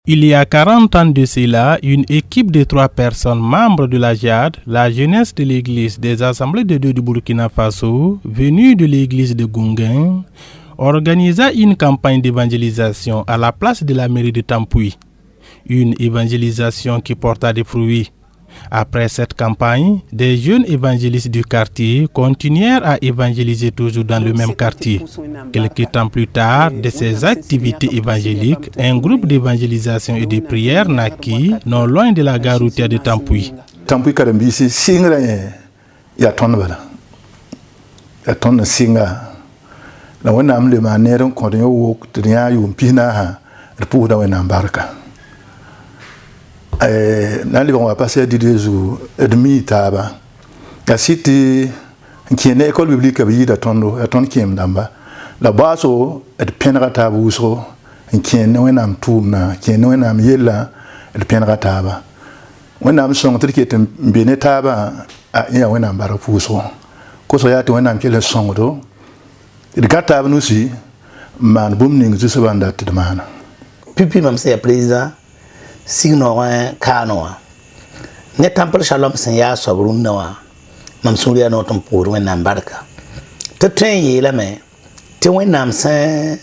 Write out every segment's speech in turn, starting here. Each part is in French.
Il y a 40 ans de cela, une équipe de 3 personnes membres de la JAD, la jeunesse de l'église des Assemblées de Dieu du Burkina Faso, venue de l'église de Gounguin, organisa une campagne d'évangélisation à la place de la mairie de Tampuy. Une évangélisation qui porta des fruits. Après cette campagne, des jeunes évangélistes du quartier continuèrent à évangéliser toujours dans le même quartier. Quelques temps plus tard, de ces activités évangéliques, un groupe d'évangélisation et de prière naquit non loin de la gare routière de Tampuy. Tampuy Karambisi, singra ya tonbala. Ya ton singa. La wenam le manero konyo wok tnya yumpina ha, pour da wenam barka. Nali on va passer des jours demi taba ya cité qui est école biblique bi da tondo ya ton kiem damba la baso et penra taba uso qui est wenam tumna qui est wenam yella et penra taba wenam song tri qui est bene taba a ya wenam bara fuso ko so ya to wenam kele song do de gata nu si man bum ning zu sabanda de mana pipi mam c'est président signoran kanoa ne temple shalom sen ya sobrun nawa mam suria no ton pour wen nambarka te tren yi la me te wen nam sen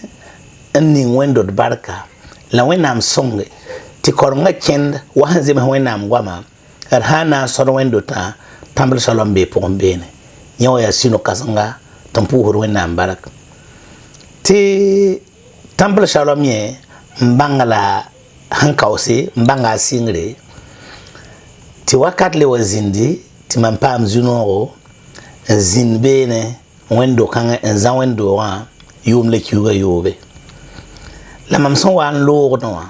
ni wendo de barka la wen nam songe ti koronga kend wa hanze me wen nam gwama ar hana so wendo ta temple shalom be pour bene nyawa ya sino kasanga ton pour wen nambarka ti temple shalom ye mbangala hankause mbanga singre ti wakat le wazindi ti mampam zunoro zinbene wendo kanga enza wendo wa yumle kiuga yobe la mamson wan lo no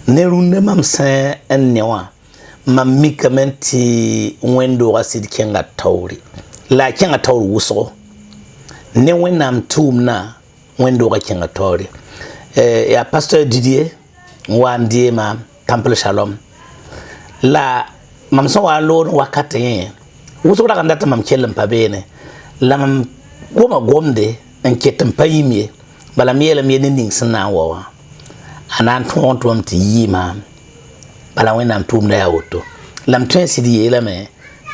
ne runde mamsen ennewa mamika menti wendo asid kenga tawri la kenga tawri wuso ne wenam tumna wendo ga kenga tawri ya pasteur Didier wandi ma temple shalom la mam so wa lo wakati wuso da kanda mam kellen pa bene la mam goma gomde en ketem payimie bala miele mi ning sna wa anan ton ti yima bala wenam tumna ya woto lam twen sidi la me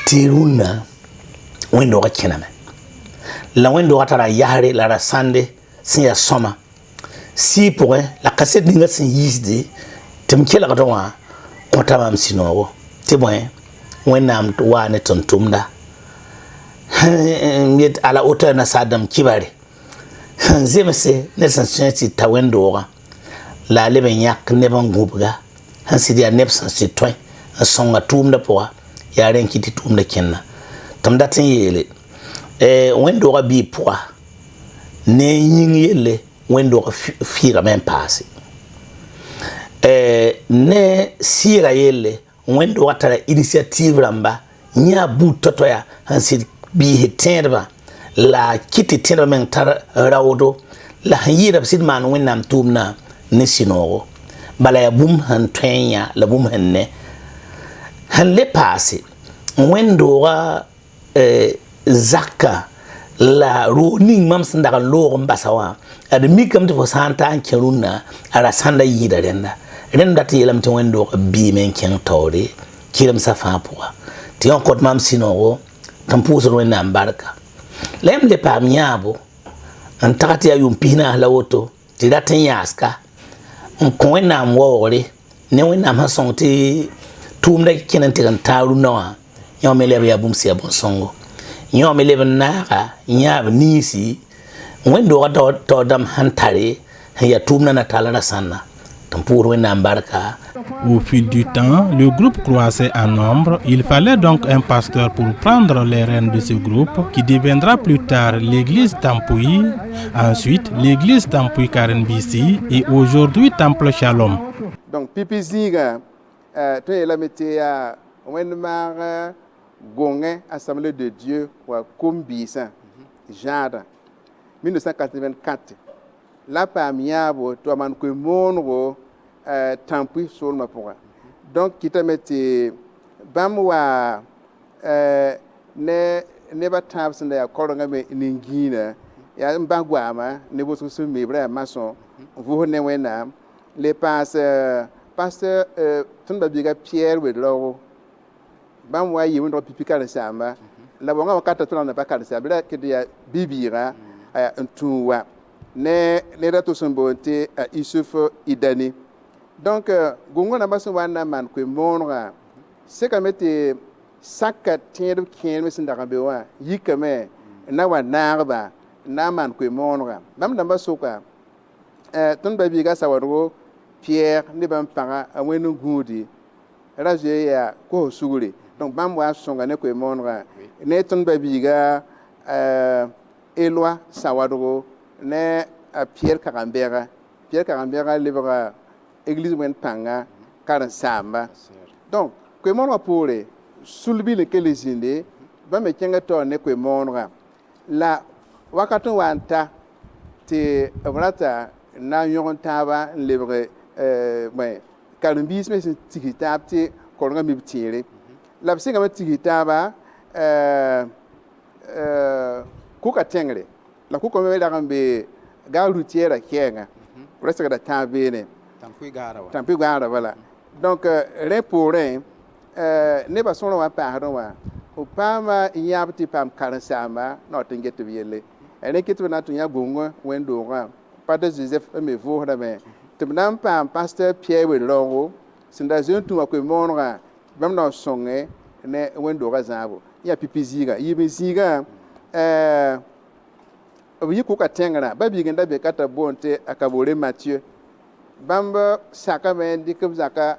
tiruna wendo ka kename la wendo atara yahre la rasande sin ya soma si pour la cassette ninga sin yisde tem kela kadwa kota mam sinowo te bon wenam wa ne tontumda mit ala hauteur na sadam kibare zemse ne santi tawendo wa la leben yak ne ban gubga hansi dia nepsan citoyen songa tumda poa ya ren kiti tumda kenna tam datin yele wendo ga bi poa ne yin yele wendo fira même passé ne sira yele wendo watara initiative ramba nya butoto ya hansi bi heterba la kiti terba men tar rawdo la yira sid man wenam tumna ne sinogo bala ya bum han twenya la bum hanne han le passé wendo wa zakka la runing mam sanda lo mbasawa ad mikam to santa an keruna ara sanda yida renda ti yelam to wendo bi men ken tawde kiram safa poa ti on kot mam sinogo tampuso no na barka lem le pam nyabo an takati ayum pina la woto ti datin yaska on ko na mwore ne wena ma sonti tumda kenan ti kan taru nawa yomele ya bum sia bon songo nyom leben naka nyab nisi wendo ga to dam hantare ya tumna na talana sanna tampur wena barka. Au fil du temps, le groupe croissait en nombre. Il fallait donc un pasteur pour prendre les rênes de ce groupe qui deviendra plus tard l'église Tampuy, ensuite l'église Tampuy Karambisi et aujourd'hui Temple Shalom. Donc pipi ziga to la metia wenmar Gonguin, Assemblée de Dieu, pour Kombisa, Jada, 1984. Là, parmi eux, tu as manqué mon Tampuy sur ma pour. Donc, qui t'a mis Bamwa, ne ba tabs na ya koronga me ningina, ya mbagwama, ne bo su me bra mason, vous ne wena, les pasteur ton babiga Pierre Wedlo bam wa yi wondro pipi kala samba la bonga wakata to na bakala samba ke dia bibira ntuwa ne rato sombonte Isuf idani donc gongo na baso wana man ko monra c'est comme te saka tier ken me sinda be wa yikame na wa narba na man ko monra bam na baso ka ton babiga sawaro Pierre ne bam para a wenu gudi raje ya ko suguri donc bam wa songa ne ko monra ne ton babiga Eloi sawaro ne Pierre Carambera livre église wen panga karan samba donc ko monra pole sulbi le kelezinde ba me kenga to ne ko monra la wakato wanta te vrata na yon taba livre mais kalmbis me tikitapte ko nga mibtire la bisinga me tikitaba kuka tengre la kuka me da gambe ga routière kenga presque da tabene tampi gara voilà donc rien pour rien ne ba sona wa pardon wa o pama yabti pam karansama no tingeto yele ene kitu na tunya gongo wendo wa Padre Joseph me vohra me tibnam pam pasteur Pierre Wedlo sinda zentu wa ko monra bam no songe ne wendo ga zabo ya pipiziga yibiziga obi ko ka tengara babi genda be kata bonte akabole Mathieu bamba saka men dikam zaka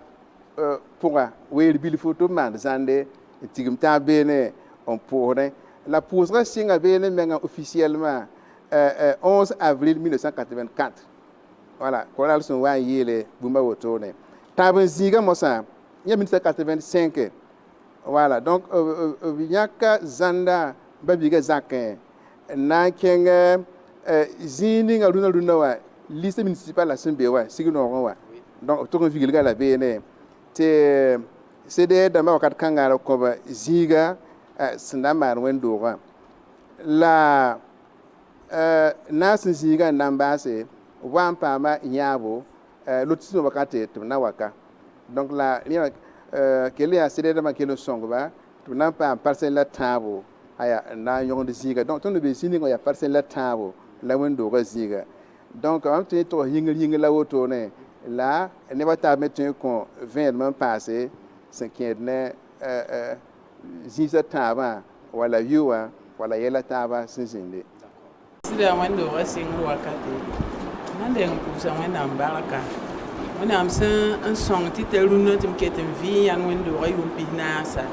pourra wer bil photo man zande tigim ta bene on pourrait la posera singa bene menga officiellement 11 avril 1984 voilà koral son wa yele bumba wotone taben ziga mosa ya 1985 voilà donc vinyaka zanda babiga zakin na kenga zini nga luna wa lycée municipal la Sembewa signo wa donc to ko vigilga la bene te cede da ma wakat kangara ko ba ziga sindamar wendo wa la nas ziga nambase wampa ma nyabo lotismo wakate to na waka donc la kele a cede da ma kele songba to na pa parcelle la tabo aya na yon de ziga donc to no be sini ya parcelle la tabo la wendo ga ziga donc on te to yingel la woto ne là ne va ta mettre con 20 mois passé ce qui est ne zisa taba wala yuwa wala yela taba sinzinde sida wendo ga singru wakati mande ngusa wena mbaraka wena amsa un song ti teruna tim ketem vi yan wendo ga yumpi nasa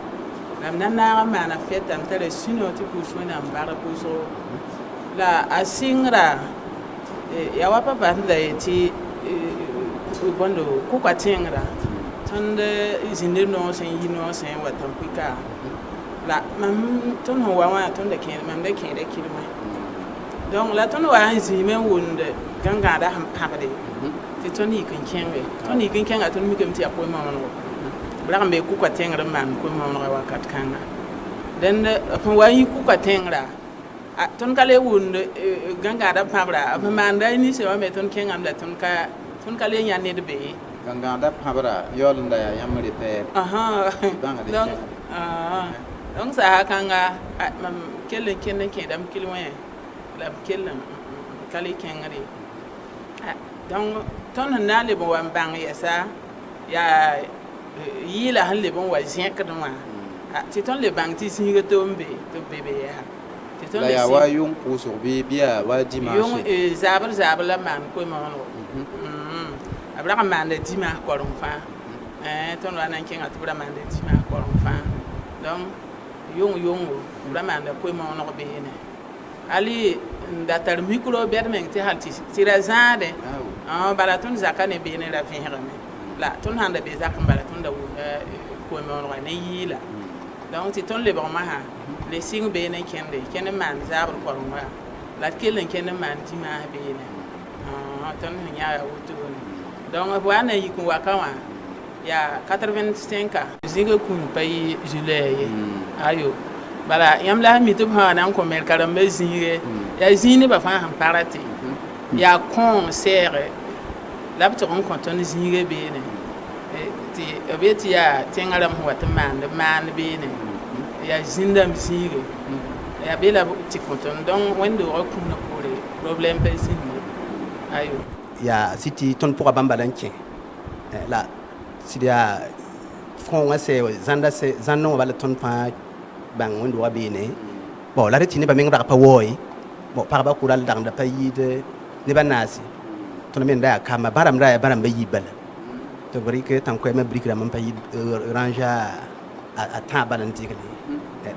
na mana fête am tele sino ti kuso wena mbaraka so la asingra ya wapa banda ti bondo kuka tengra tande izinde no sen yino sen watampika la mam ton ho wa ton de ken mam de ken de kilma donc la ton wa izime wonde ganga da ham pagde ti ton yi kan kenga ton mi kemti apoy mamano bla kambe kuka tengra man ko mamano wa kat kanga den wa yi kuka tengra ton kale wonde ganga da pabra manda ni se wa me ton kengam da ton kale nyane de be ganga da pabra yol nda ya yamri te aha donc sa kanga mam kelen ke dam kilwen la kelen kale kengari donc ton na le bo wan bang ya sa ya yila han le bon wa zinkadwa ti ton le bang ti singa tombe to bebe ya la ya wa yung puso bia wa dimanche yung zabar la man ko mo abra man de dimanche ko ron fa ton wa nan kinga to bra man de dimanche ko ron fa donc yung bra man de ko mo no be ne ali ndatar micro ber men ti halti tira zade bala ton zakane be ne la fin rame la ton handa be zakam bala ton da ko mo no ne yila donc ti ton le bon ma ha les signes bien kende man zabre ko ngwa la kelen kende man ti ma be ne ton nya wutu donc wana yiku wakawa ya 85 ans zinga kun pay juillet ayo bala yam la mi to ha nan ko mer karambe zinge ya zini ba fa han parati ya con serre la b tɩg n kõ tõnd zĩigã beene tɩ b yet tɩ yaa tẽngã rãmb sẽn wa tɩ maan beene yaa zĩndãmb zĩige yaa be la tɩ kõ tõnd donc wẽnd-doogã kũunã poore problème pa zĩnde ayo yaa sɩ tɩ tõnd pʋga bãmba la n kẽ la sɩd yaa fõongã sɛ zãnd wã bala tõnd fãa bãng wẽnd-doogã beene bon la rẽ tɩ nebã meng rag pa waoe bon pagba kʋra l dagenda pa yɩɩd nebã naase tõnd me n da yaa kamba bãrãmb ra yaa bãrãmbã yiib bala tɩ b rɩk tãn koɛɛmã brik rãmbã pa yɩɩd rãnja a tãag bala n dɩgle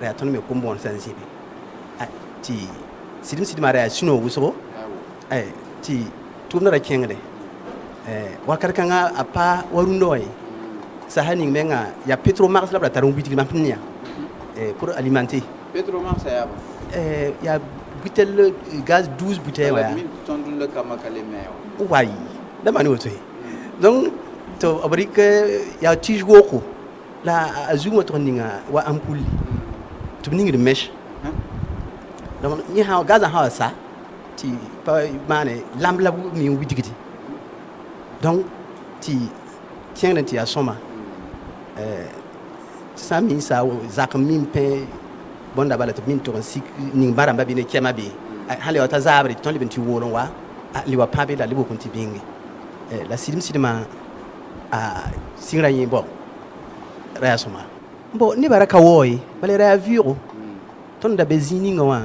ra yaa tõnd me kom bõon sã n zĩbe tɩ sɩdem-sɩdmã ra yaa sũ-no wʋsgo tɩ tʋʋmdã ra kẽngde wakat kãngã a pa wa rũndã wã ye sasa ning menga ya petro max la tar un bitig ma pnia pour alimenter petro max ya butel gaz 12 bouteilles ya ton dun le kama kale me wai da mani woto donc to abrike ya tige goko la azungo to ninga wa ampoule to ninga de mesh donc ni ha gaz ha sa ti pa mane lamb la mi widigiti donc ti tieng ti asoma sa min sa zak min pe bonda bala to min to sik ning baramba bi ne kema bi hale wata zabri ton libin ti wolon wa li wa pabe la libo kunti bingi la sidima a singra yi bon reasuma bo ni baraka woy bale ra viro ton da bezini ngawa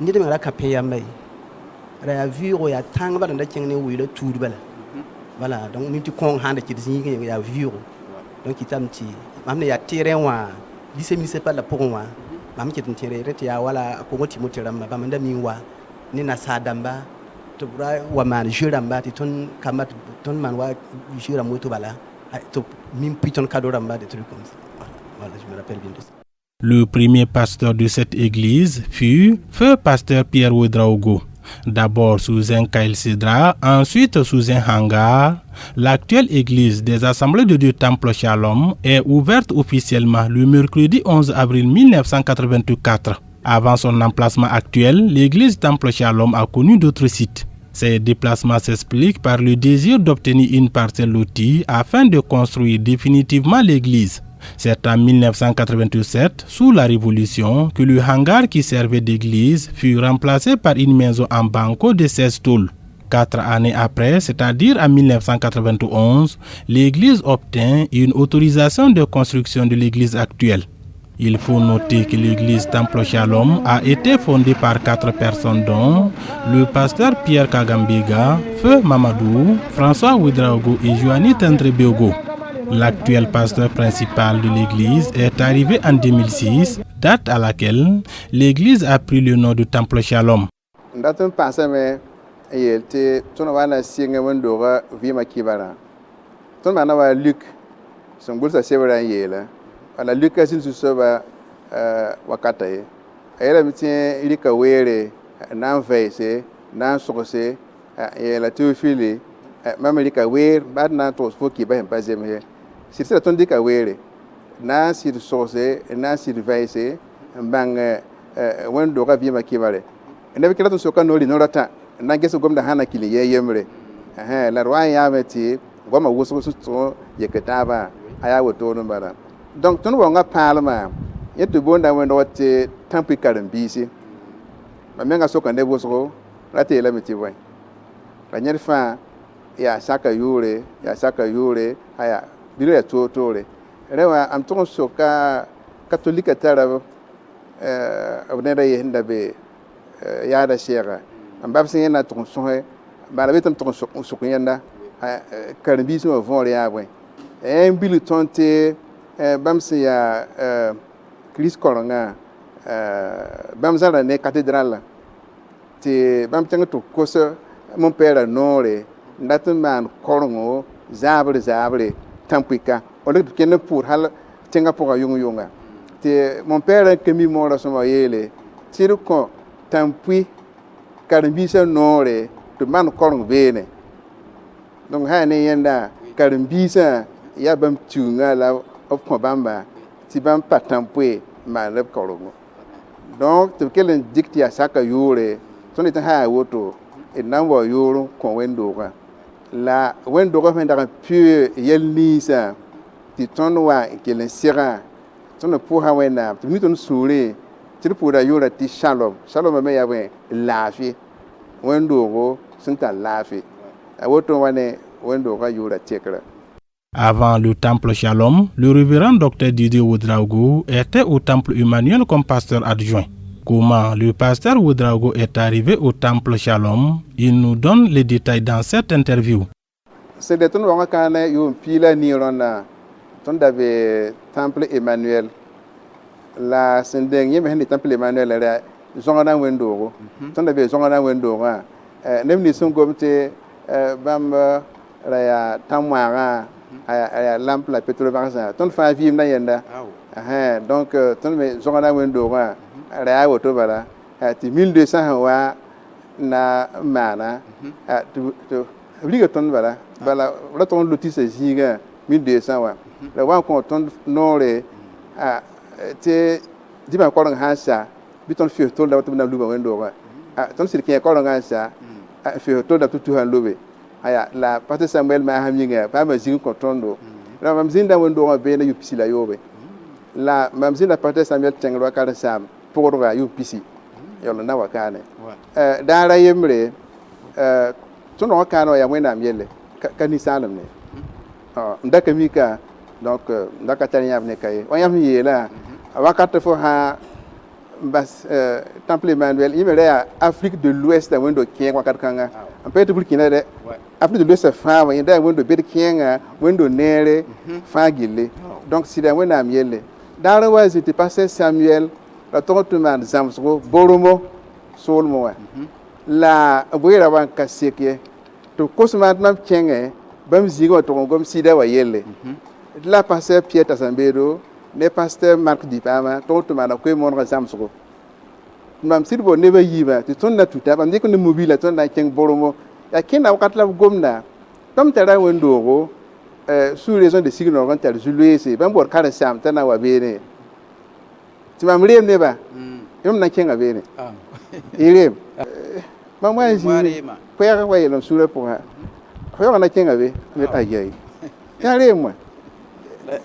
ni de mara kape ya mai ra viro ya tang bala da keng ne wi la tudu bala voilà donc min ti kong hande ti zini ya viro donc itam ti mamne ya terrain wa lycée municipal la pokon wa mam ki tin tere reti ya wala ko ngoti motiram ba manda min wa ni na sadamba to bra wa man juramba ti ton kamat ton man wa juram moto bala to min piton kadoramba des trucs comme ça voilà je me rappelle bien de ça. Le premier pasteur de cette église fut feu pasteur Pierre Ouedraogo. D'abord sous un caïlcidra, ensuite sous un hangar. L'actuelle église des Assemblées de Dieu Temple Shalom est ouverte officiellement le mercredi 11 avril 1984. Avant son emplacement actuel, l'église Temple Shalom a connu d'autres sites. Ces déplacements s'expliquent par le désir d'obtenir une parcelle lotie afin de construire définitivement l'église. C'est en 1987, sous la Révolution, que le hangar qui servait d'église fut remplacé par une maison en banco de 16 tôles. 4 années après, c'est-à-dire en 1991, l'église obtint une autorisation de construction de l'église actuelle. Il faut noter que l'église Temple Shalom a été fondée par 4 personnes dont le pasteur Pierre Kagambega, Feu Mamadou, François Ouedraogo et Joanny Tendrebeogo. L'actuel pasteur principal de l'église est arrivé en 2006, date à laquelle l'église a pris le nom de Temple Shalom. La Luc asin su soba wakata ye ayela mitien ilika were nan veise nan sokose la teofili mama ilika were bad na to foki ba hem bazeme sir sira ton dika were na sir sokose na sir veise bang wen do ga vima kibare ene bikira to soka no li no rata na geso gomda hana kili ye yemre la rwa ya meti goma woso so yeketaba aya woto no bara. Donc, tout le monde a parlé, il y a tout le monde qui a tant pis qu'à l'embissé. Mais même à ce qu'on est beau, là, tu es là, mais tu vois. La dernière fois, il y a chaque jour, il y a chaque jour, il y a des gens qui sont là. Et là, je suis sur le catholique, il y a des chers. Je suis sur le tronçon, je suis sur le tronçon, et un bulletin bamsi ya Chris Kolonga bamzala ne cathédrale ti bam tanga to kosa mon père nore ndatin man korongo zabre tampika o le ken pour hal tenga pour yunga ti mon père que mi mora so yele ti ko tampi karambisa nore to man korongo bene donc ha ne yenda karambisa ya bam tunga la of Kobamba, si bam patampoe, ma leb korogo. Donc, tu quel dicti à chaque jour, son état à auto, et n'envoie yoro qu'on wendoga. la wẽnd dogs me dag n pʋ yɛl ninsã tɩ tõnd wa n kell n segã tõnd n pʋʋsa wẽnnaam tɩ b mi tõnd sũurẽ tɩ d pʋʋda yʋʋra tɩ shalom me yaa bõe laafɩ wẽnd doogo sẽn tar laafɩ a woto wa ne wẽnd doogã yʋʋra tekra. Avant le temple Shalom, le révérend Dr Didier Ouedraogo était au temple Emmanuel comme pasteur adjoint. Comment le pasteur Ouedraogo est arrivé au temple Shalom? Il nous donne les détails dans cette interview. C'est de ton wanga kana yo pila ni rona ton dabe temple Emmanuel la sendeng yeme hen temple Emmanuel la zongana wendo ton dabe zongana wendo ga nem ni son gomte bam la ya tamwara aya lampe la pétrole barza ton fa vim na yenda donc ton me zongana wendo ga la woto bala ti 1200 wa na mana to obliga ton bala la ton lotis ziga 1200 wa la wa ko ton nore te diba ko nga hansa biton fi to da na luba wendo wa ton sir ke ko nga hansa fi to da tutu han lobe aya la pasteur Samuel ma haminga pa ma zin ko tondo la mam zinda wendo wa be na yupisi la yobe la mam zinda pasteur Samuel tengro ka sam pour ga yupisi yolo na wakane dara yemre ton no kano ya wena miele kanisa ne ndaka mika donc ndaka tanya ne kay wayam yela wakati fo ha bas temple Emmanuel imere Afrique de l'Ouest da wendo kien wakati kanga en fait Burkina de Afrique de l'Ouest fa wa inda wendo be kien wendo nere fa gile donc si da wena miele dara wa c'était passé Samuel la tontuman zamsgo boromo solmo la boyera wan kaseke to kosmat nam kenge bam zigo to gom sida wa yelle la pasteur Pierre Tassambedo ne pasteur Marc Dipama to mana ko mon zamsgo mam sirbo ne ba yiba ti ton na tuta bam diko ne mobile ton na keng boromo ya kina wakatla gomna tom tara wendogo sous raison de signo on tel zuluese bam bor kala sam tana wa bene ti mam rem ne ba yom na kenga bene irem mamwa ji ko ya wa yelo sura po ha ko ya na kenga be met ayay ya remwa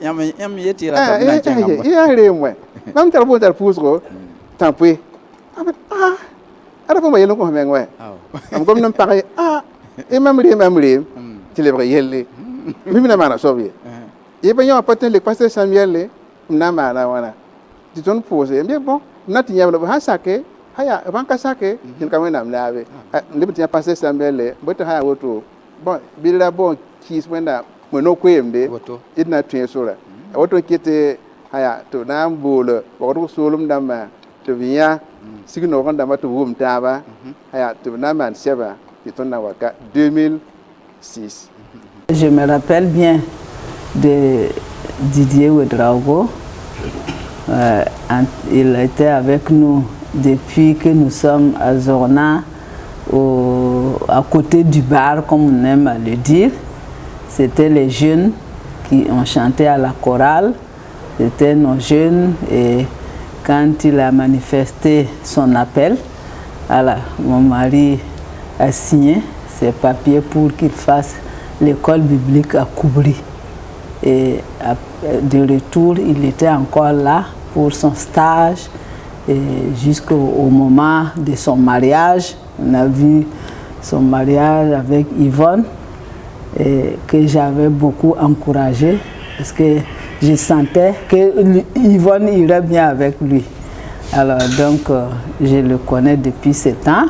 yam yetira tam na kenga ya remwa mam tar bo tar pusgo tampwe ara po ma yelo ko mengwa am gom nam pare e mam rem ti le yelle mi na mana sobe e ba yo patin le pasteur Samuel na mana wana ti ton pose bien bon nati nyam ha sake haya banka sake kin kamena mlawe libti ya passer Samuel bota haya woto bon bila bon kis wenda mono kwemde idna tuen sura woto kete haya to nambolo woto solum dama to biya signo kan dama to wum taba haya to naman seba kitona waka 2006. Je me rappelle bien de Didier Ouedraogo. Il était avec nous depuis que nous sommes à Zorna, à côté du bar, comme on aime à le dire. C'était les jeunes qui ont chanté à la chorale. C'était nos jeunes et quand il a manifesté son appel, voilà, mon mari a signé ses papiers pour qu'il fasse l'école biblique à Koubri. Et de retour, il était encore là pour son stage jusqu'au moment de son mariage. On a vu son mariage avec Yvonne que j'avais beaucoup encouragé parce que je sentais que Yvonne irait bien avec lui. Alors donc je le connais depuis ce temps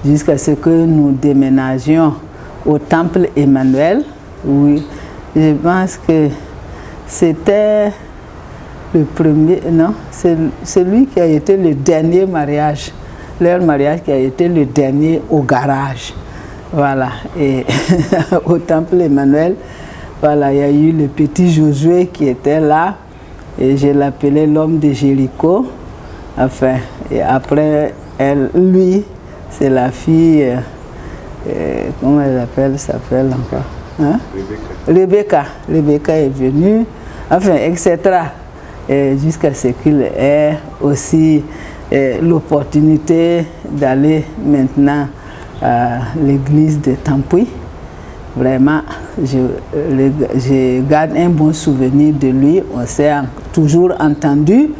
jusqu'à ce que nous déménagions au temple Emmanuel. Oui, je pense que c'était le premier, non, c'est lui qui a été le dernier mariage, leur mariage qui a été le dernier au garage. Voilà, et au temple Emmanuel, voilà, il y a eu le petit Josué qui était là, et je l'appelais l'homme de Jéricho. Enfin, et après, lui, c'est la fille, comment elle s'appelle encore hein? Rebecca. Rebecca est venue, enfin, etc. Jusqu'à ce qu'il ait aussi l'opportunité d'aller maintenant à l'église de Tampoui. Vraiment, je garde un bon souvenir de lui. On s'est toujours entendu.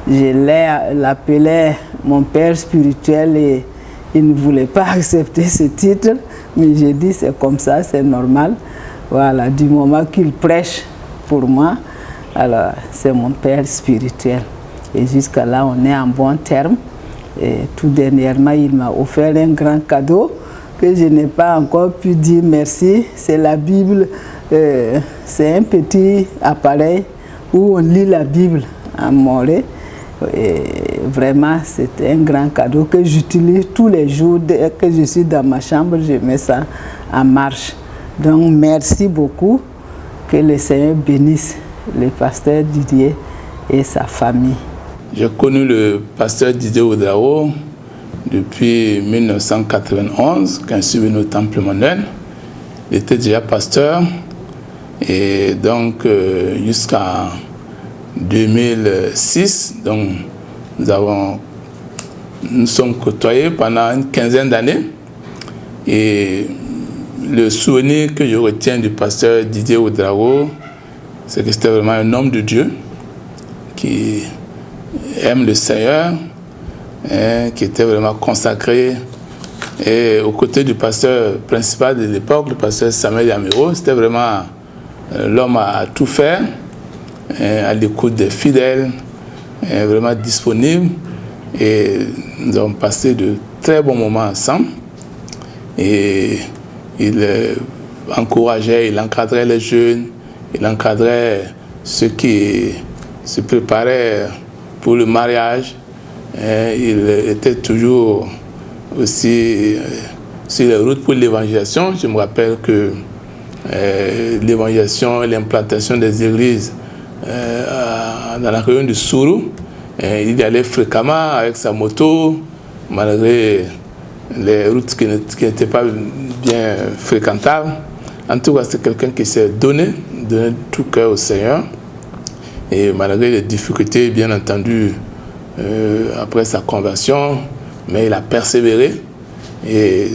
Je l'appelais mon père spirituel et il ne voulait pas accepter ce titre. Mais j'ai dit c'est comme ça, c'est normal. Voilà, du moment qu'il prêche pour moi, alors c'est mon père spirituel. Et jusqu'à là, on est en bon terme. Et tout dernièrement, il m'a offert un grand cadeau que je n'ai pas encore pu dire merci. C'est la Bible. C'est un petit appareil où on lit la Bible en moré. Et vraiment, c'est un grand cadeau que j'utilise tous les jours. Dès que je suis dans ma chambre, je mets ça en marche. Donc, merci beaucoup. Que le Seigneur bénisse le pasteur Didier et sa famille. J'ai connu le pasteur Didier Ouedraogo depuis 1991, quand je suis venu au Temple Emmanuel. Il était déjà pasteur et donc jusqu'à 2006, donc nous sommes côtoyés pendant une quinzaine d'années. Et le souvenir que je retiens du pasteur Didier Ouedraogo, c'est que c'était vraiment un homme de Dieu qui aime le Seigneur, qui était vraiment consacré. Et aux côtés du pasteur principal de l'époque, le pasteur Samuel Yamiro, c'était vraiment l'homme à tout faire, à l'écoute des fidèles, vraiment disponible. Et nous avons passé de très bons moments ensemble. Et il encourageait, il encadrait les jeunes, il encadrait ceux qui se préparaient pour le mariage. Il était toujours aussi sur les routes pour l'évangélisation. Je me rappelle que l'évangélisation et l'implantation des églises dans la région du Sourou, il y allait fréquemment avec sa moto, malgré les routes qui n'étaient pas bien fréquentables. En tout cas, c'est quelqu'un qui s'est donné tout cœur au Seigneur. Et malgré les difficultés, bien entendu, après sa conversion, mais il a persévéré. Et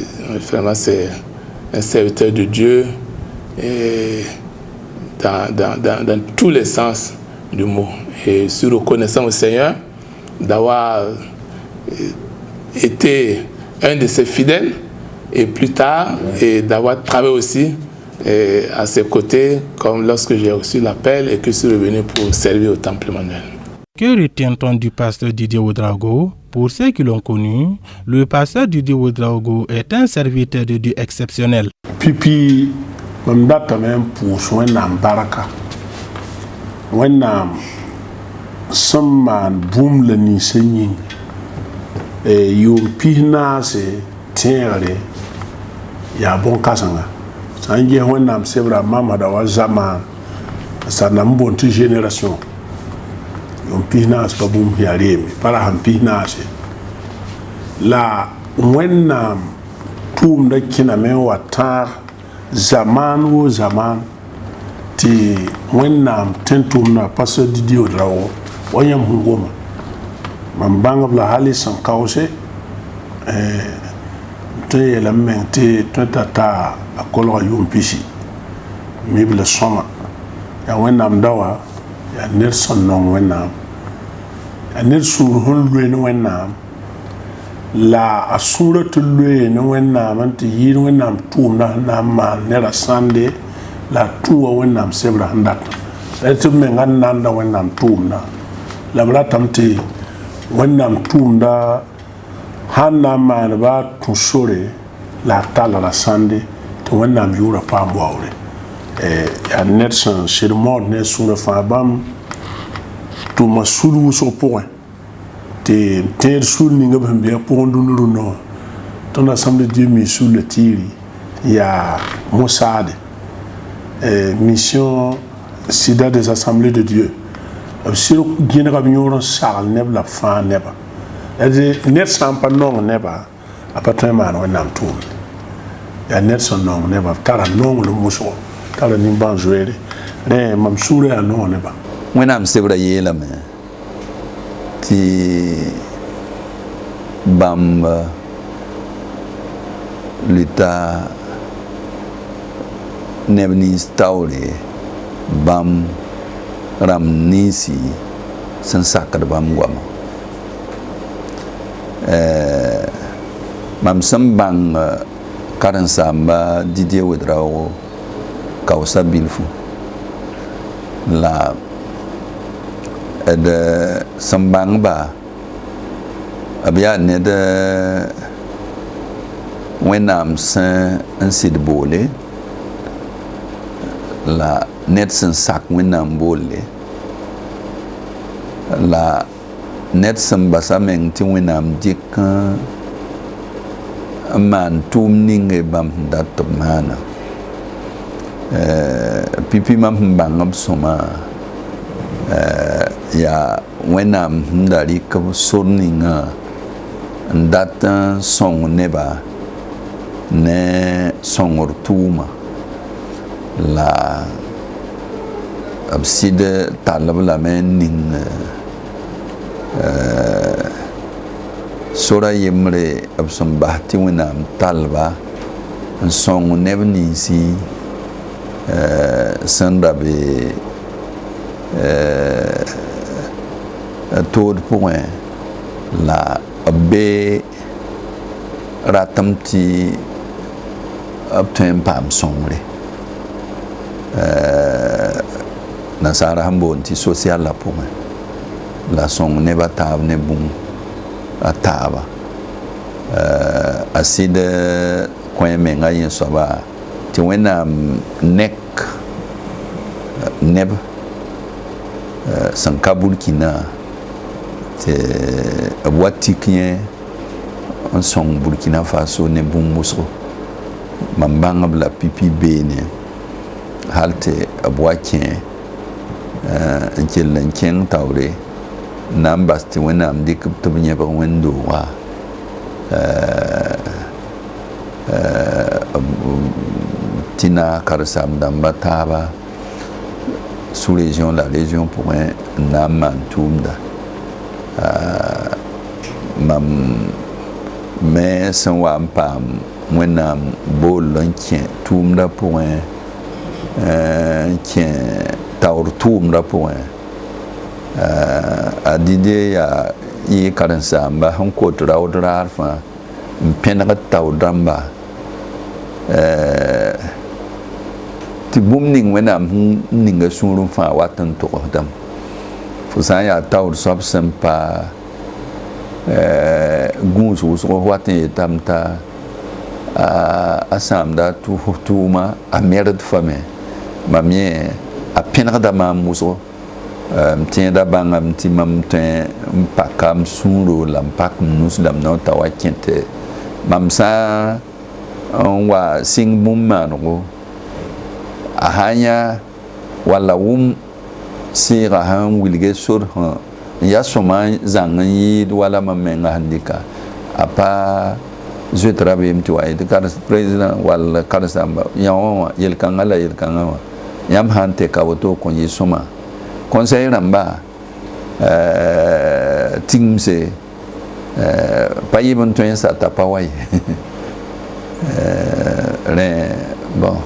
vraiment, c'est un serviteur de Dieu et dans tous les sens du mot. Et je suis reconnaissant au Seigneur d'avoir été un de ses fidèles et plus tard, et d'avoir travaillé aussi à ses côtés, comme lorsque j'ai reçu l'appel et que je suis revenu pour servir au Temple Emmanuel. Que retient-on du pasteur Didier Ouedraogo? Pour ceux qui l'ont connu, le pasteur Didier Ouedraogo est un serviteur de Dieu exceptionnel. Pipi, m'data même pour soin d'embarca. When some man boom le ni senyi, et you pina se tienre, ya bon kasanga. Sangi when c'est vraiment madawa zaman, ça n'a pas bonne génération. On pina se pas boom hiaré, para ham pina se. La when tout me kina me watar zaman ou zaman. Ti wennam tentum na pastor Didier Ouedraogo wanyam hungoma mambanga bla hali san kause te la mente tata akolo yumpisi mibla soma ya wennam dawa ya Nelson non wennam ya Nelson hulwe no wennam la asura tulwe no wennam anti yir wennam tumna na ma nera sande la tuwa wennam sebra handat etu mengan nanda wennam tumna la bratamti wennam tumda hanna man ba tusore la tala la sande to wennam yura pambawre ya netson shirmod ne suna fa bam to masulu so point te ter sul ni ngam be pondunu no ton assemblée Dieu mi sous le tiri ya Moussade mission sida des assemblées de Dieu. Sur Guinée Vignon Sal neb la fin neba. Net sampa non neba appartement on nam tout. Ya net son non neba tara non le muso tara ni ban jouer. Ne mam soure ya non neba. When am sebra yela me. Ti bam l'état neb nins taoore bãmb rãmb ninsi sẽn sakd bãmb goama mam sẽn bãng karen-saamba Didier Ouedraogo Kausa Bilfu la d sẽn bãngba b yaa ned wẽnnaam sẽn n sɩd boole la ned sẽn sak wẽnnaam boolle la ned sẽn basa meng tɩ wẽnnaam dɩk n maan tʋʋm ninge bãmb sẽn dat tɩ b maana pipi mam sẽn bãng b sõma yaa wẽnnaam sẽn da rɩk b sor ninga n dat n sõng neba ne sõngr tʋʋma la b sɩd tall b lame n ning sora yembre b sẽn bas tɩ wẽnnaam talba n sõng neb ninsi sẽn ra be tood pʋgẽ la b be ratame tɩ b tõe n paam sõngre nasaara sẽn boond tɩ social la pʋgẽ la sõng neb a taab ne bũmb a taaba a sɩd kõ menga yẽ soaba tɩ wẽnnaam nek neb sẽn ka Burkina tɩ b wa tik yẽ n sõng Burkina Faso ne bũmb wʋsgo mam bãng b la pipi beene hal tɩ b wa kẽ n kell n kẽng taoore na n bas tɩ wẽnnaam dɩk b tɩ b yẽbg wẽn-doogã tɩna karen-saam-dãmba taaba sous-région la région pʋgẽ n na n maan tʋʋmda mam me sẽn wa n paam wẽnnaam bool n kẽ tʋʋmdã pʋgẽ n kẽ taoor tʋʋmdã pʋgẽ a Didier yaa yɩ karen-saamba sẽn kot raood raar fãa n pẽnegd taoor dãmba tɩ bũmb ning wẽnnaam sẽn ninga sũurẽ fãa wat n togsdame fo sã n yaa taoor soab sẽn pa gũus wʋsgo wat n yetame t'a a sãamda tʋʋma a merd fa me mam yẽ a pẽnegda maam wʋsgo m tẽeda bãngame tɩ mam tõe n paka m sũuro la m pak m nus la m nao t'a wa kẽ tɩ mam sã n wa sɩng bũmb maanego a sã n yã walla wʋm sɩɩga sãn wilge sor n ya sõma zãng n yɩɩd wala mam menga sẽn dɩka a pa zoet rabeem tɩ wa yetɩ président wall karen-saamba yã wã wã yel-kãngã la yel-kãngã wã yãmb sã n tɛka woto kõ yɩ sõma conseil rãmba tigmse pa yɩb n tõe n sa t'a pa wa ye rẽ bon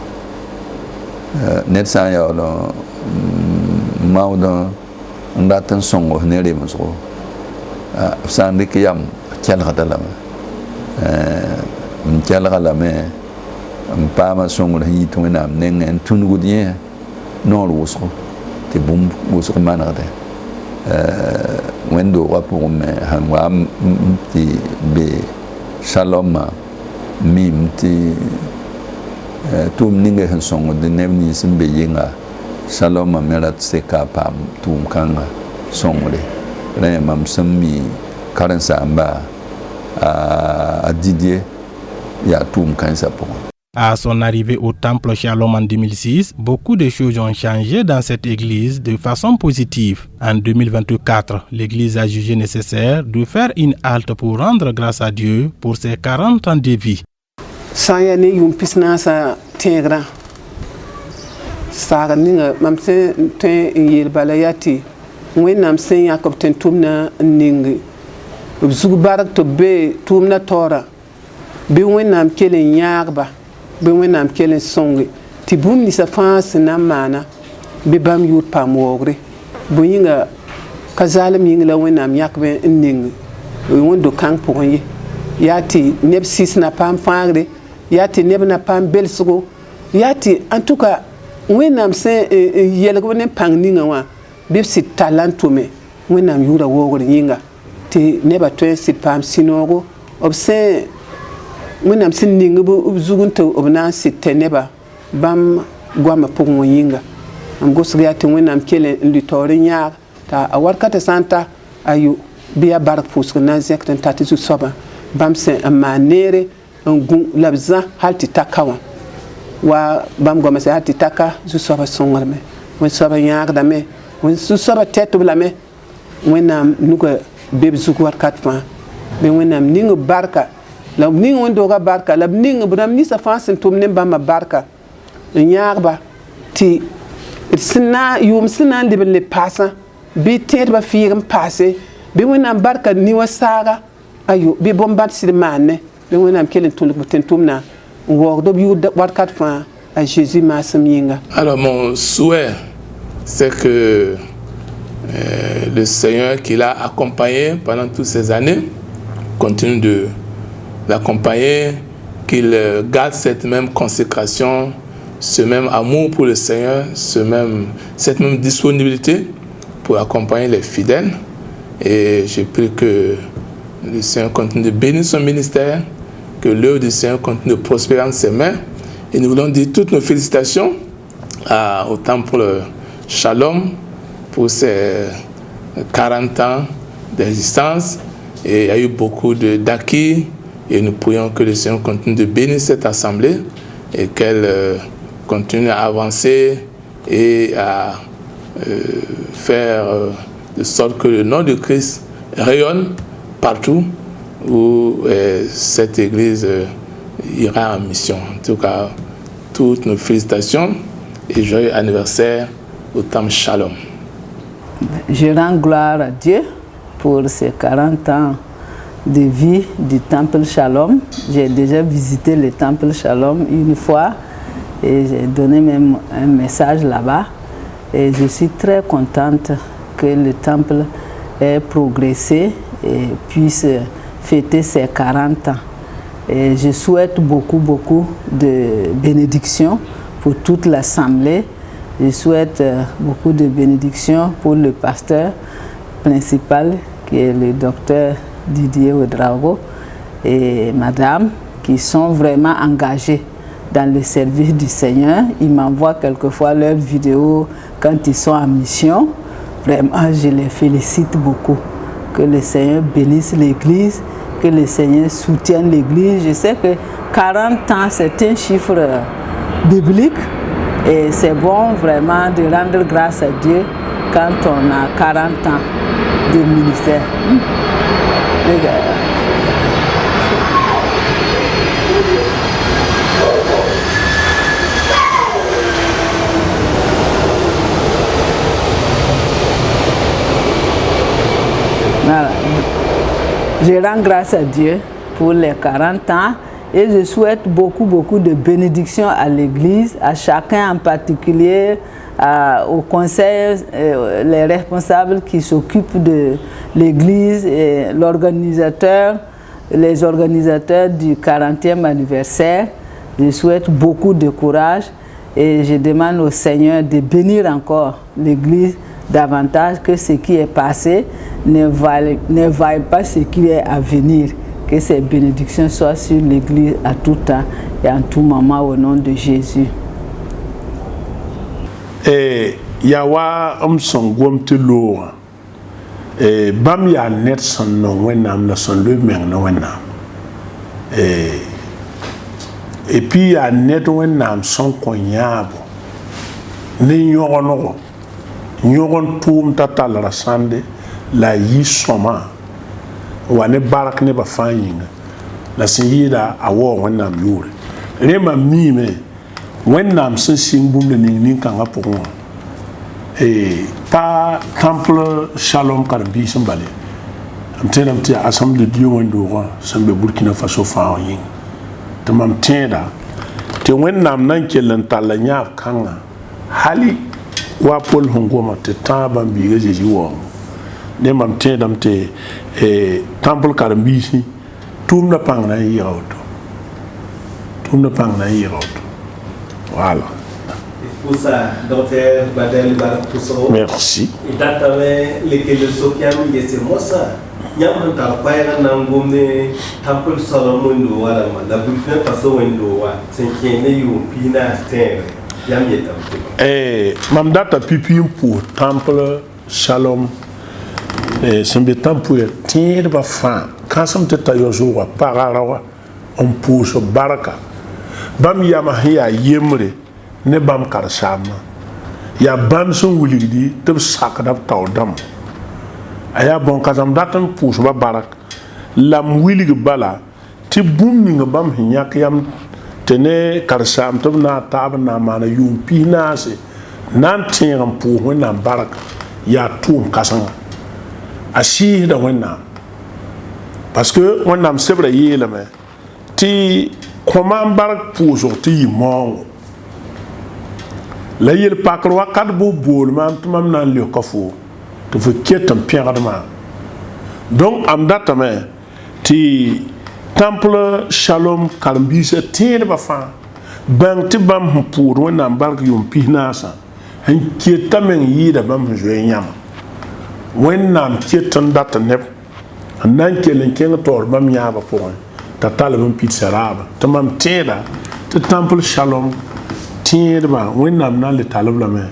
ned sã n yaool maood n rat n sõngs ne remsgo b sã n dɩk yam kelgda lame n kelga lame n paama sõngr sẽn yit wẽnnaam nengẽ n tũnugd yẽ noor wʋsgo tɩ bũmb wʋsg manegdẽ wẽn-doogã pʋgẽ me sãn wa tɩ be Shalomã mim tɩ tʋʋm ninge sẽn sõngd neb nins n be yɩnga Shalomã me rat seka a paam tʋʋm kãngã sõngre rẽ mam sẽn mi karen-saamba a Didier yaa tʋʋm kãensã pʋgẽ. À son arrivée au temple Shalom en 2006, beaucoup de choses ont changé dans cette église de façon positive. En 2024, l'église a jugé nécessaire de faire une halte pour rendre grâce à Dieu pour ses 40 ans de vie. Sayane yum pisna sa tengra. Saga ninga mamse ten yel balayati. Wẽnnaam sẽn yãk b tẽn tʋmdã n ning b zug bark tɩ b be tʋʋmdã taoora bɩ wẽnnaam kell n yãagba bɩ wẽnnaam kell n sõnge tɩ bũmb ninsã fãa sẽn na n maana bɩ bãmb yʋʋd paam waoogre bõe yĩnga ka zaalem yĩng la wẽnnaam yãkbẽ n ning wẽndo kãng pʋgẽ ye yaa tɩ neb sɩs na paam fãagre yaa tɩ neb na paam belsgo yaa tɩ en tout cas wẽnnaam sẽn yɛlgb ne pãng ninga wã bɩ b sɩd tall n tʋme wẽnnaam yʋʋra waoogr yĩnga tɩ nebã tõe n sɩd paam sũ-noogo b sẽn wẽnnaam sẽn ning b zug n tɩ b na n sɩd tɛ nebã bãmb goamã pʋgẽ wã yĩnga n gosg yaa tɩ wẽnnaam kell n lʋ taoor n yãag t'a a wakatã sã n ta ayo bɩ yaa bark pʋʋsg na n zẽkd n ta tɩ zu-soabã bãmb sẽn n maan neere n gũ la b zã hal tɩ taka wã wa bãmb goamã sẽn hal tɩ taka zu-soabã sõngrme wẽn-soabã yãagdame zu-soabã tɛt-b lame wẽnnaam nuga be b zug wakat fãa bɩ wẽnnaam ning b barka la b ning wẽn-doogã barka la b ning b rãmb ninsã fãa sẽn tʋm ne bãmbã barka n yãagba tɩ yʋʋm sẽn na n leb n le paasã bɩ tẽedbã fɩɩg n paase bɩ wẽnnaam barka ni wã saaga ayo bɩ bõn-bãd sɩd maanne bɩ wẽnnaam kell n tʋlg b tẽn-tʋmdã n waoogd b yʋʋd wakat fãa à Jésus maasem yĩnga. Alors mon souhait c'est que le Seigneur qui l'a accompagné pendant toutes ces années continue de l'accompagner, qu'il garde cette même consécration, ce même amour pour le Seigneur, cette même disponibilité pour accompagner les fidèles. Et je prie que le Seigneur continue de bénir son ministère, que l'œuvre du Seigneur continue de prospérer entre ses mains. Et nous voulons dire toutes nos félicitations au Temple Shalom pour ses 40 ans d'existence. Et il y a eu beaucoup d'acquis. Et nous prions que le Seigneur continue de bénir cette assemblée et qu'elle continue à avancer et à faire de sorte que le nom de Christ rayonne partout où cette église ira en mission. En tout cas, toutes nos félicitations et joyeux anniversaire au Temple Shalom. Je rends gloire à Dieu pour ces 40 ans de vie du Temple Shalom. J'ai déjà visité le Temple Shalom une fois et j'ai donné même un message là-bas. Et je suis très contente que le temple ait progressé et puisse fêter ses 40 ans. Et je souhaite beaucoup de bénédictions pour toute l'assemblée. Je souhaite beaucoup de bénédictions pour le pasteur principal qui est le docteur Didier Ouedraogo et madame qui sont vraiment engagés dans le service du Seigneur. Ils m'envoient quelquefois leurs vidéos quand ils sont en mission. Vraiment, je les félicite beaucoup. Que le Seigneur bénisse l'Église, que le Seigneur soutienne l'Église. Je sais que 40 ans, c'est un chiffre biblique et c'est bon vraiment de rendre grâce à Dieu quand on a 40 ans de ministère. Voilà. Je rends grâce à Dieu pour les 40 ans et je souhaite beaucoup de bénédictions à l'Église, à chacun en particulier, au conseil, les responsables qui s'occupent de l'Église, et les organisateurs du 40e anniversaire. Je souhaite beaucoup de courage et je demande au Seigneur de bénir encore l'Église davantage, que ce qui est passé ne vaille pas ce qui est à venir. Que ces bénédictions soient sur l'Église à tout temps et en tout moment au nom de Jésus. Yawa son gom te loa bam ya net son no wenam la son le meng no wenam et puis ya net wenam son konyabo ni yogono nyogon tum tatal rasande la yi soma wane barak ne ba fanyinga la siyida awo wenam yure rema mime wẽnnaam sẽn sɩng bũmb ning kãngã pʋgẽ pa temple Shalom karen-biis n bale m tẽedame tɩ yaa assemble de Dieu wẽn-doogã sẽn be Burkina Faso fãa wã yĩng tɩ mam tẽeda tɩ wẽnnaam nan kell n tall yãab kãngã hali wa pol sẽn goma tɩ tãag bãmb biiga zeezi waoongo ne mam tẽedame tɩ tãmpl karen-biisi tʋʋmdã pãng na n yɩga woto tʋʋmdã pãng na n yɩga woto voilà. Docteur Badel Barakuso. Merci. Idatame lekele sokiam yese mosa. Nyam ta kwaya na ngomne Temple Solomon do wala ma la Burkina Faso wendo wa senkene yu pina ten yam yetam. Mam data pipi pour Temple Shalom sembe temple tier ba fa kasam te tayozo wa parara wa on pousse baraka bam yama hiya yemre ne bam karsama ya bam sun wulidi tib sakda tawdam aya bon kasam datan pousse ba barak lam wilig bala ti bum ni bam hinyak yam tene karsam tib na tab na mana yum pinase nan tiram pour na barak ya tum kasanga ashi da wannan parce que wannan sebre yelame ti comment barak pour sortir mon la yel pakro wakat bo bol mam tumam nan le kafo to fe ketam pierrement donc am datame ti temple Shalom karbise tene ba fa bang ti bam pour wannan barak yum pinasa hen ketamen yida bam joye nyam wẽnnaam ket n dat neb n na n kell n kẽng taoor bãmb yãabã pʋgẽ t'a talb n pid saraaba tɩ mam tẽeda tɩ temple Shalom tẽedbã wẽnnaam na n le talb lame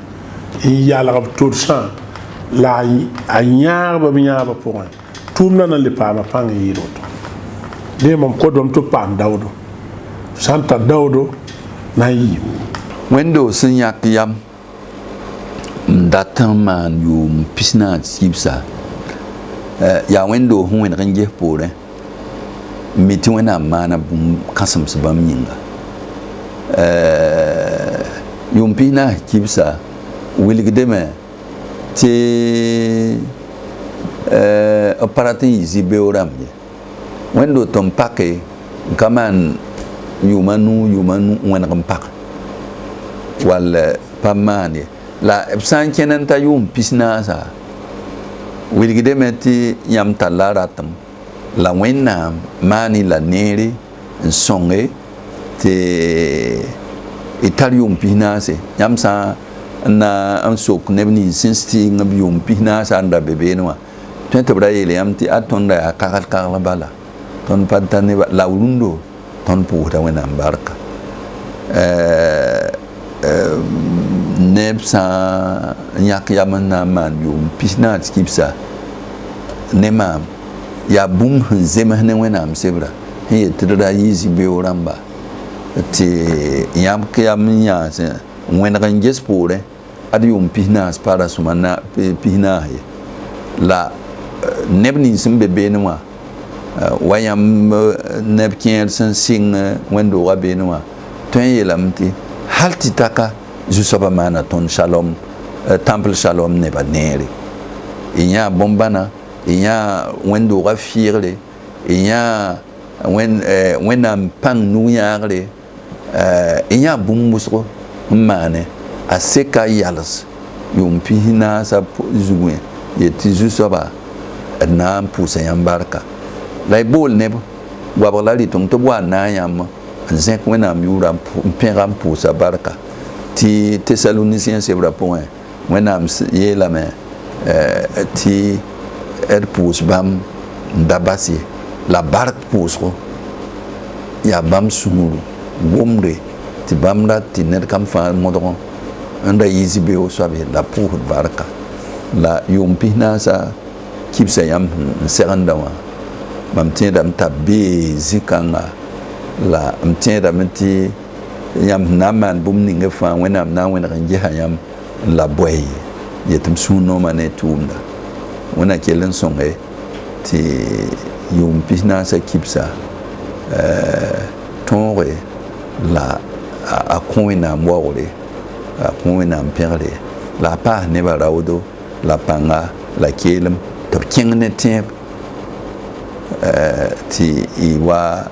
n yalg b todsã la a yãagba b yãabã pʋgẽ tʋʋmdã na n le paama pãng n yɩɩd woto dẽ mam kodbam tɩ b paam daoodo sã n tar daoodo na n yɩɩm wẽndo sẽn yãk yam n dat n maan yʋʋm pisnã sibsa yaa wẽndo sẽn wẽneg n ges poorẽ n mi tɩ wẽnnaam maana bũmb kãsems bãmb yĩnga yʋʋm pisnã kibsa wilgdeme tɩ b pa rat n yɩ zĩ-beoog rãmb ye wẽndo tɩ n pake n ka maan yʋʋma nu wẽneg n pak wall pa maan ye la b sã n kẽn n ta yʋʋm pisnaasa wilgdeme tɩ yãmb tar la ratem la wẽnnaam maani la neere n sõnge tɩ y tar yʋʋm pisnaase yãmb sã n na n sok neb nins sẽn sɩɩng b yʋʋm pisnaasã n da be beene wã tõe tɩ b ra yeel yãmb tɩ a tõnd yaa kagl bala tõnd pa tar neba la rũndo tõnd pʋʋsda wẽnnaam barka neb sã n yãk yam n na n maan yʋʋm pisnaas kibsa ne maam yaa bũmb sẽn zems ne wẽnnaam sebra sẽn yet tɩ d ra yɩ zĩ-beoog rãmba tɩ yãmb yam n yãa n wẽneg n ges poorẽ ad yʋʋm pisnaas pa ra sõma pisnaas ye la neb nins sẽn be beene wã wa yãmb neb kẽer sẽn sɩng wẽn-doogã beene wã tõe n yeelame tɩ hal tɩ taka zu-soabã maana tõnd Shalom temple Shalom nebã neere y yãa bõmb-bãna y yãa wẽn-doogã fɩɩgre y yãa wẽnnaam pãng nu-yãagre y yãa bũmb wʋsgo n maane a seka yals yʋʋm pisnaasã zugẽ yet tɩ zu-soabã d na n pʋʋsa yãmb barka la y bool neb goabg la rɩtng tɩ b wa n na n yãmb n zẽk wẽnnaam yʋʋra n pẽga n pʋʋsa barka tɩ Tesaloniciens sebrã pʋgẽ wẽnnaam yeelame tɩ d pʋʋs bãmb n da bas ye la bark pʋʋsgo yaa bãmb sũuru gomre tɩ bãmb rat tɩ ned kam fãa modgõ n ra yɩ zĩ-beoog soab ye la pʋʋsd barka la yʋʋm pisnaasã kibsa yãmb n segenda wã mam tẽedame t'a bee zĩ-kãnga la m tẽedame tɩ yãmb na n maan bũmb ninge fãa wẽnnaam na n wẽneg n gesa yãmb n la boɛ ye yetɩ m sũur noomã ne tʋʋmda wẽna kell n sõnge tɩ yʋʋm pisnaasã kibsa tõoge la a kõ wẽnnaam waoogre a kõ wẽnnaam pẽgre la a paas nebã raoodo la pãnga la keelem tɩ b kẽng ne tẽeb tɩ y wa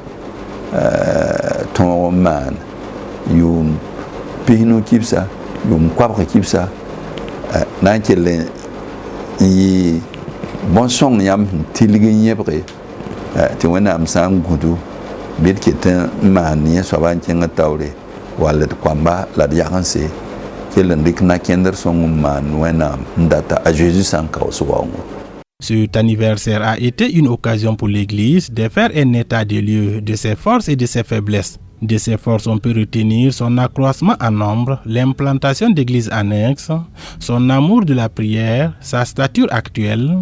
tõog n maan yum pihnu kipsa yum kwabka kipsa na kele yi bon song yam tilgi yebre ti wena am sam gudu bit kitan mani so ban kenga tawle wala kwamba la yakanse kelen dikna kender song man wena ndata a Jesus en kauswango. Cet anniversaire a été une occasion pour l'Église de faire un état des lieux de ses forces et de ses faiblesses. De ses forces, on peut retenir son accroissement en nombre, l'implantation d'églises annexes, son amour de la prière, sa stature actuelle,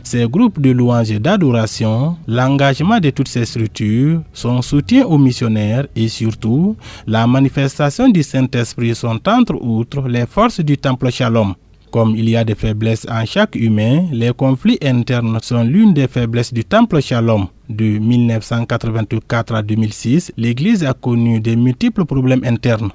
ses groupes de louanges et d'adoration, l'engagement de toutes ces structures, son soutien aux missionnaires et surtout, la manifestation du Saint-Esprit sont entre autres les forces du Temple Shalom. Comme il y a des faiblesses en chaque humain, les conflits internes sont l'une des faiblesses du Temple Shalom. De 1984 à 2006, l'Église a connu de multiples problèmes internes.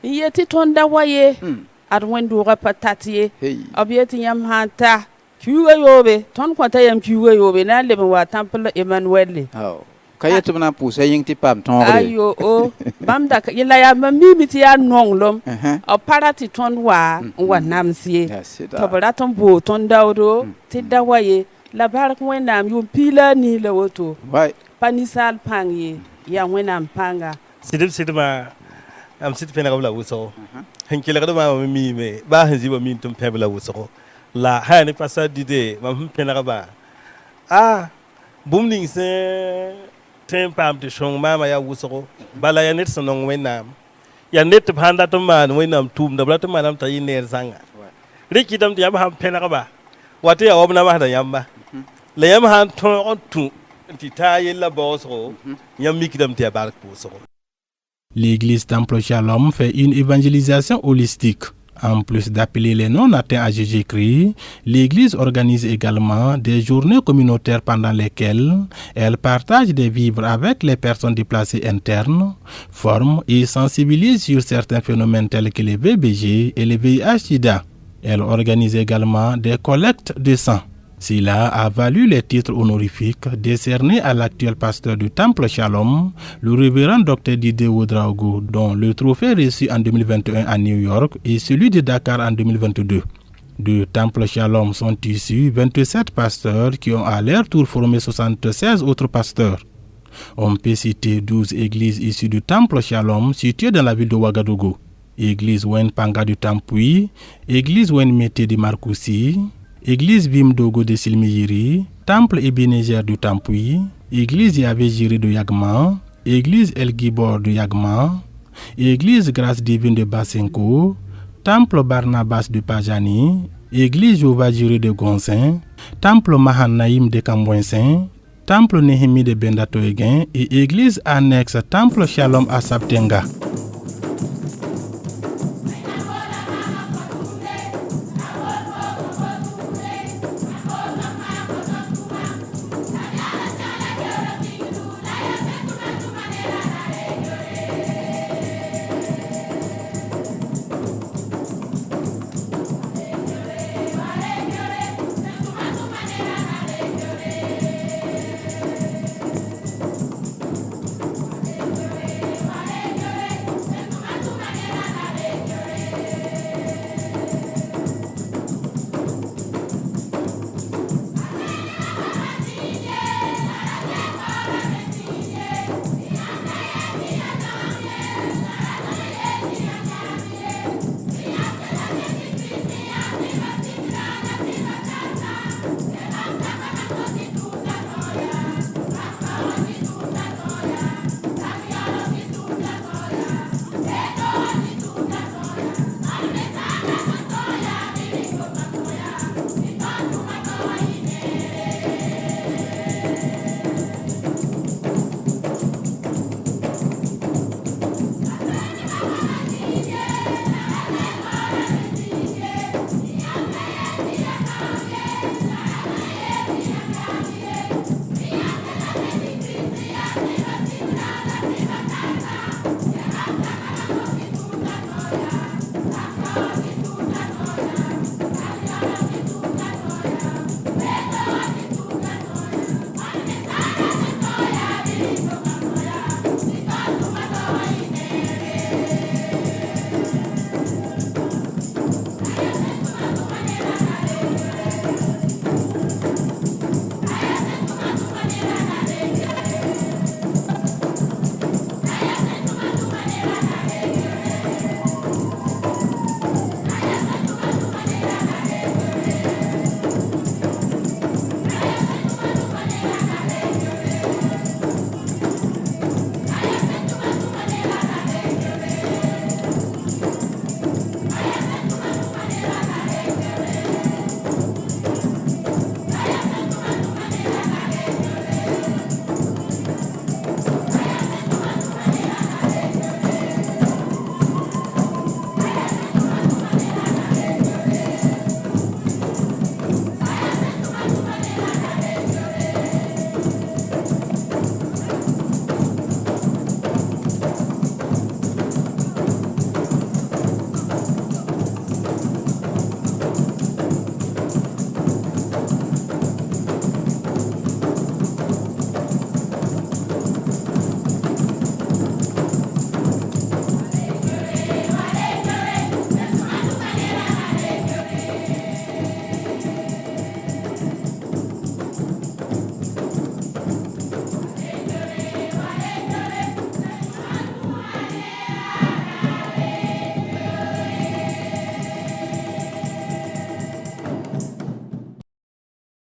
Yeti tonda waye adwendo rapatatiye obieti yam hanta kiwa yobe ton kwata yam kiwa yobe na lebe wa temple Emmanuel kayet bana pousse ying ti pam ton re ayo o bamda yila ya mimi ti ya nonglom o parati ton wa namsie to bala ton bo ton dawdo ti dawaye la barak wenam yum pila ni le woto panisal pangye ya wenam panga sidima am sit pena kabla wuso hankila kadama mi me ba hanji ba min tum pebla wuso la hani pasa dide mam pena kaba bumning se tempam de shong mama ya wuso bala ya net sonong wenam ya net handa to man wenam tum da bla to manam tayi ner zanga riki dam yam ham pena kaba wate ya obna ma da yamba le yam han to tu ti tayi la boso yam mikidam ti bark wuso. L'église Temple Shalom fait une évangélisation holistique. En plus d'appeler les non-atteints à Jésus-Christ, l'église organise également des journées communautaires pendant lesquelles elle partage des vivres avec les personnes déplacées internes, forme et sensibilise sur certains phénomènes tels que les VBG et les VIH-Sida. Elle organise également des collectes de sang. Cela a valu les titres honorifiques décernés à l'actuel pasteur du Temple Shalom, le révérend Dr Didier Ouedraogo, dont le trophée reçu en 2021 à New York et celui de Dakar en 2022. Du Temple Shalom sont issus 27 pasteurs qui ont à leur tour formé 76 autres pasteurs. On peut citer 12 églises issues du Temple Shalom situées dans la ville de Ouagadougou. Église Wen Panga du Tampui, Église Wen Mété de Marcoussi, Église Bim Dogo de Silmiyiri, Temple Ebenezer du Tampui, Église Yahvé Jiré de Yagman, Église El Gibor de Yagman, Église Grâce Divine de Basenko, Temple Barnabas de Pajani, Église Jéhovah Jiré de Gonsin, Temple Mahanaïm de Kambouensin, Temple Néhémie de Bendatoeguin et Église annexe Temple Shalom à Saptenga.